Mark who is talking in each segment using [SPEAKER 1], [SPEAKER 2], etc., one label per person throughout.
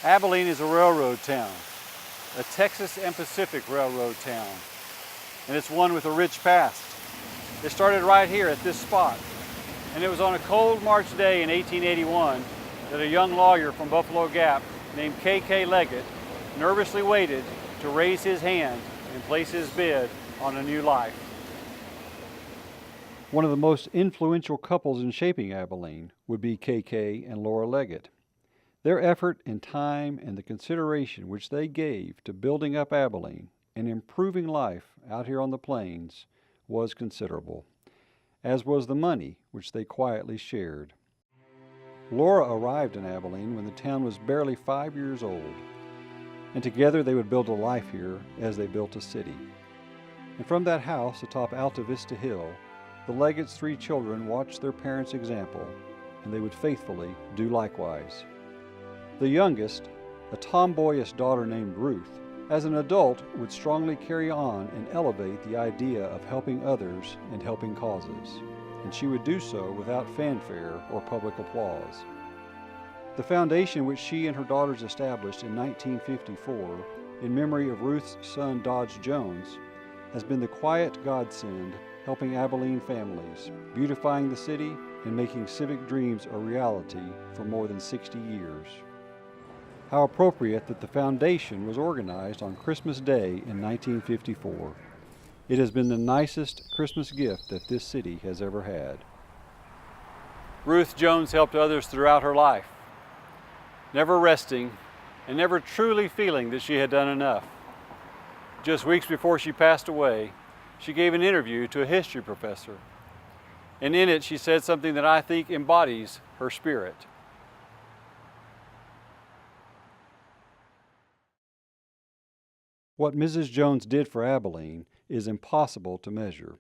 [SPEAKER 1] Abilene is a railroad town, a Texas and Pacific Railroad town, and it's one with a rich past. It started right here at this spot, and it was on a cold March day in 1881 that a young lawyer from Buffalo Gap named K.K. Leggett nervously waited to raise his hand and place his bid on a new life. One of the most influential couples in shaping Abilene would be K.K. and Laura Leggett. Their effort and time and the consideration which they gave to building up Abilene and improving life out here on the plains was considerable, as was the money which they quietly shared. Laura arrived in Abilene when the town was barely 5 years old, and together they would build a life here as they built a city. And from that house atop Alta Vista Hill, the Leggett's 3 children watched their parents' example, and they would faithfully do likewise. The youngest, a tomboyish daughter named Ruth, as an adult would strongly carry on and elevate the idea of helping others and helping causes, and she would do so without fanfare or public applause. The foundation which she and her daughters established in 1954 in memory of Ruth's son Dodge Jones has been the quiet godsend helping Abilene families, beautifying the city and making civic dreams a reality for more than 60 years. How appropriate that the foundation was organized on Christmas Day in 1954. It has been the nicest Christmas gift that this city has ever had. Ruth Jones helped others throughout her life, never resting and never truly feeling that she had done enough. Just weeks before she passed away, she gave an interview to a history professor, and in it she said something that I think embodies her spirit. What Mrs. Jones did for Abilene is impossible to measure.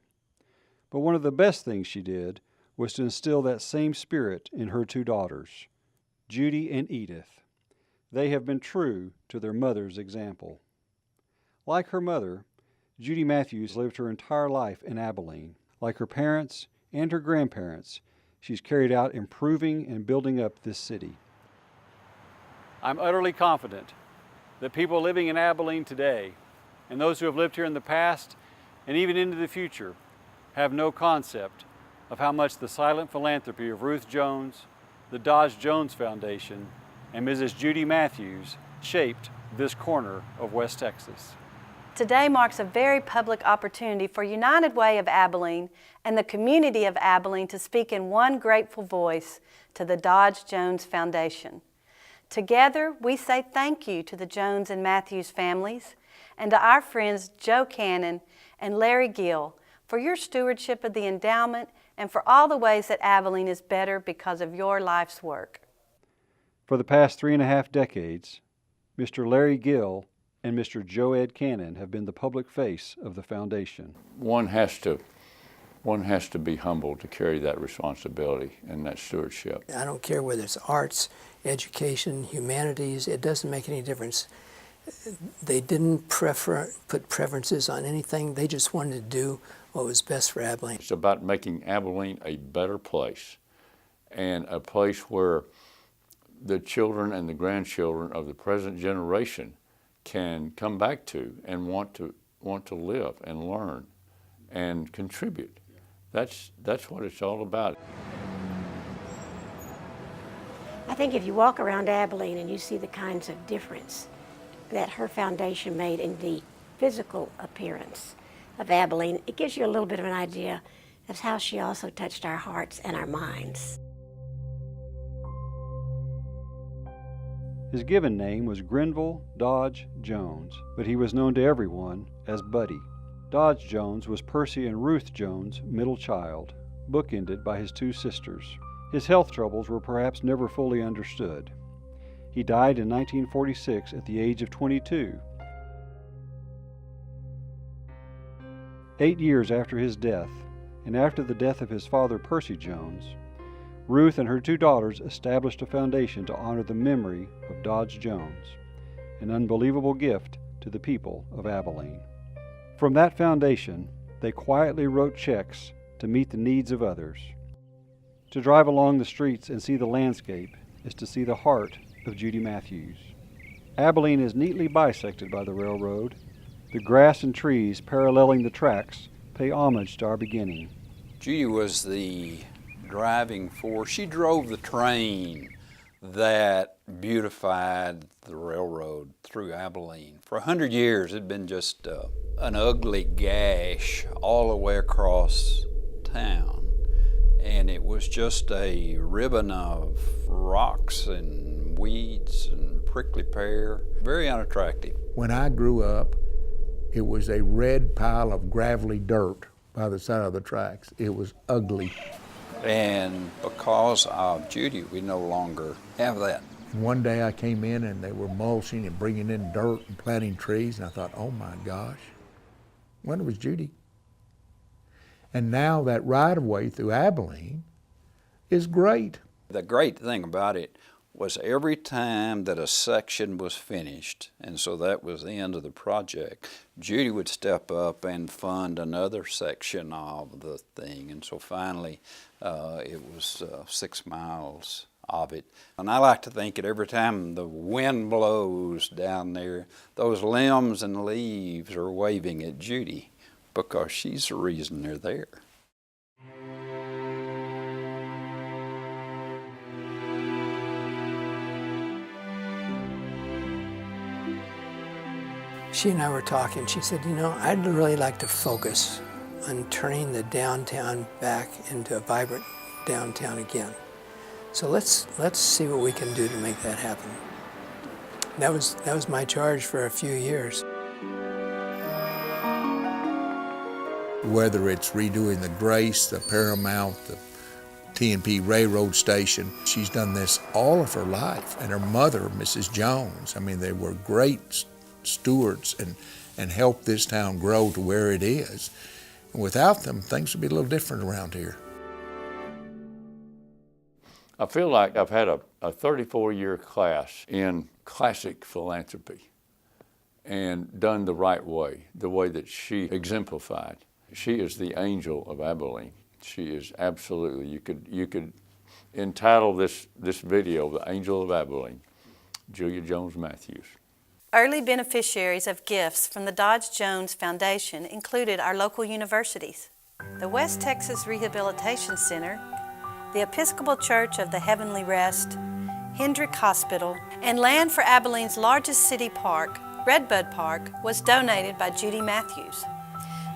[SPEAKER 1] But one of the best things she did was to instill that same spirit in her 2 daughters, Judy and Edith. They have been true to their mother's example. Like her mother, Judy Matthews lived her entire life in Abilene. Like her parents and her grandparents, she's carried out improving and building up this city. I'm utterly confident that people living in Abilene today, and those who have lived here in the past and even into the future, have no concept of how much the silent philanthropy of Ruth Jones, the Dodge Jones Foundation, and Mrs. Judy Matthews shaped this corner of West Texas.
[SPEAKER 2] Today marks a very public opportunity for United Way of Abilene and the community of Abilene to speak in one grateful voice to the Dodge Jones Foundation. Together, we say thank you to the Jones and Matthews families and to our friends Joe Cannon and Larry Gill for your stewardship of the endowment and for all the ways that Abilene is better because of your life's work.
[SPEAKER 1] For the past 3.5 decades, Mr. Larry Gill and Mr. Joe Ed Cannon have been the public face of the foundation.
[SPEAKER 3] One has to be humble to carry that responsibility and that stewardship.
[SPEAKER 4] I don't care whether it's arts, education, humanities, it doesn't make any difference. They didn't put preferences on anything. They just wanted to do what was best for Abilene.
[SPEAKER 3] It's about making Abilene a better place, and a place where the children and the grandchildren of the present generation can come back to and want to live and learn and contribute. That's what it's all about.
[SPEAKER 5] I think if you walk around Abilene and you see the kinds of difference that her foundation made in the physical appearance of Abilene, it gives you a little bit of an idea of how she also touched our hearts and our minds.
[SPEAKER 1] His given name was Grenville Dodge Jones, but he was known to everyone as Buddy. Dodge Jones was Percy and Ruth Jones' middle child, bookended by his 2 sisters. His health troubles were perhaps never fully understood. He died in 1946 at the age of 22. 8 years after his death, and after the death of his father Percy Jones, Ruth and her 2 daughters established a foundation to honor the memory of Dodge Jones, an unbelievable gift to the people of Abilene. From that foundation, they quietly wrote checks to meet the needs of others. To drive along the streets and see the landscape is to see the heart of Judy Matthews. Abilene is neatly bisected by the railroad. The grass and trees paralleling the tracks pay homage to our beginning.
[SPEAKER 6] Judy was the driving force. She drove the train that beautified the railroad through Abilene. For 100 years, it had been just an ugly gash all the way across town. And it was just a ribbon of rocks and weeds and prickly pear, very unattractive.
[SPEAKER 7] When I grew up, it was a red pile of gravelly dirt by the side of the tracks. It was ugly.
[SPEAKER 6] And because of Judy, we no longer have that.
[SPEAKER 7] One day I came in and they were mulching and bringing in dirt and planting trees, and I thought, oh my gosh, when was Judy? And now that right-of-way through Abilene is great.
[SPEAKER 6] The great thing about it was every time that a section was finished, and so that was the end of the project, Judy would step up and fund another section of the thing. And so finally, it was 6 miles of it. And I like to think that every time the wind blows down there, those limbs and leaves are waving at Judy because she's the reason they're there.
[SPEAKER 4] She and I were talking. She said, you know, I'd really like to focus on turning the downtown back into a vibrant downtown again. So let's see what we can do to make that happen. That was my charge for a few years.
[SPEAKER 7] Whether it's redoing the Grace, the Paramount, the TNP Railroad Station, she's done this all of her life. And her mother, Mrs. Jones, I mean, they were great stewards and helped this town grow to where it is. And without them, things would be a little different around here.
[SPEAKER 3] I feel like I've had a 34-year class in classic philanthropy and done the right way, the way that she exemplified. She is the angel of Abilene. She is absolutely, you could entitle this video, The Angel of Abilene, Julia Jones Matthews.
[SPEAKER 2] Early beneficiaries of gifts from the Dodge Jones Foundation included our local universities, the West Texas Rehabilitation Center, the Episcopal Church of the Heavenly Rest, Hendrick Hospital, and land for Abilene's largest city park, Redbud Park, was donated by Judy Matthews.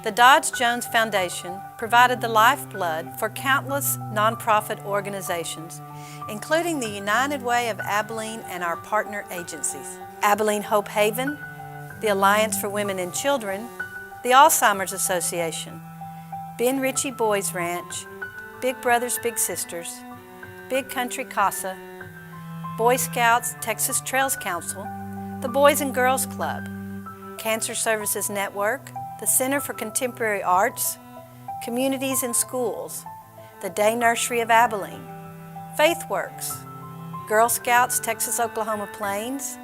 [SPEAKER 2] The Dodge Jones Foundation provided the lifeblood for countless nonprofit organizations, including the United Way of Abilene and our partner agencies, Abilene Hope Haven, the Alliance for Women and Children, the Alzheimer's Association, Ben Ritchie Boys Ranch, Big Brothers Big Sisters, Big Country Casa, Boy Scouts Texas Trails Council, the Boys and Girls Club, Cancer Services Network, the Center for Contemporary Arts, Communities and Schools, the Day Nursery of Abilene, FaithWorks, Girl Scouts Texas Oklahoma Plains,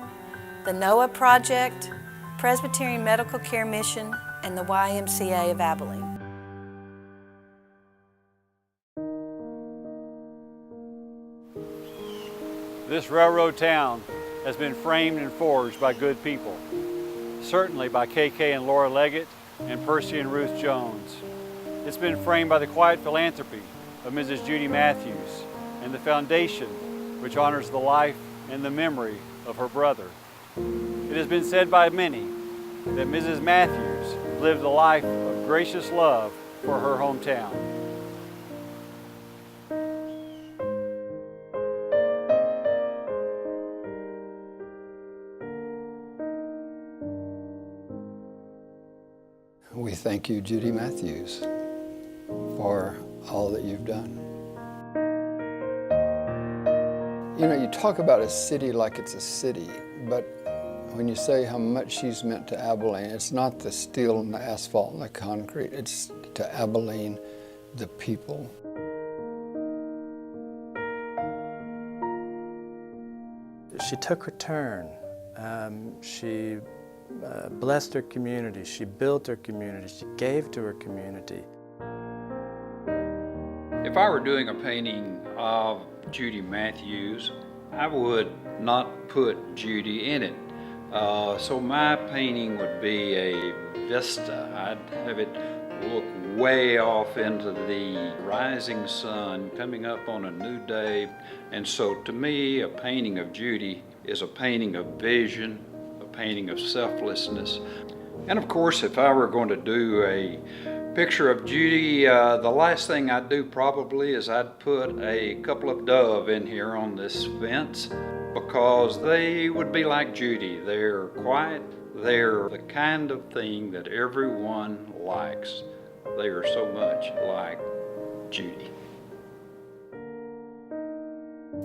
[SPEAKER 2] the NOAA Project, Presbyterian Medical Care Mission, and the YMCA of Abilene.
[SPEAKER 1] This railroad town has been framed and forged by good people, certainly by KK and Laura Leggett and Percy and Ruth Jones. It's been framed by the quiet philanthropy of Mrs. Judy Matthews and the foundation which honors the life and the memory of her brother. It has been said by many that Mrs. Matthews lived a life of gracious love for her hometown.
[SPEAKER 8] We thank you, Judy Matthews, for all that you've done. You know, you talk about a city like it's a city, but when you say how much she's meant to Abilene, it's not the steel and the asphalt and the concrete, it's to Abilene, the people.
[SPEAKER 9] She took her turn. She blessed her community. She built her community. She gave to her community.
[SPEAKER 6] If I were doing a painting of Judy Matthews, I would not put Judy in it. So my painting would be a vista. I'd have it look way off into the rising sun coming up on a new day. And so to me, a painting of Judy is a painting of vision, a painting of selflessness. And of course, if I were going to do a picture of Judy, the last thing I'd do probably is I'd put a couple of dove in here on this fence, because they would be like Judy. They're quiet. They're the kind of thing that everyone likes. They are so much like Judy.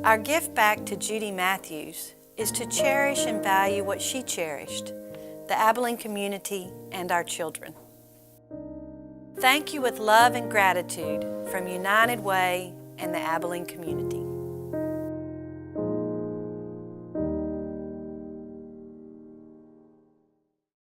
[SPEAKER 2] Our gift back to Judy Matthews is to cherish and value what she cherished, the Abilene community and our children. Thank you with love and gratitude from United Way and the Abilene community.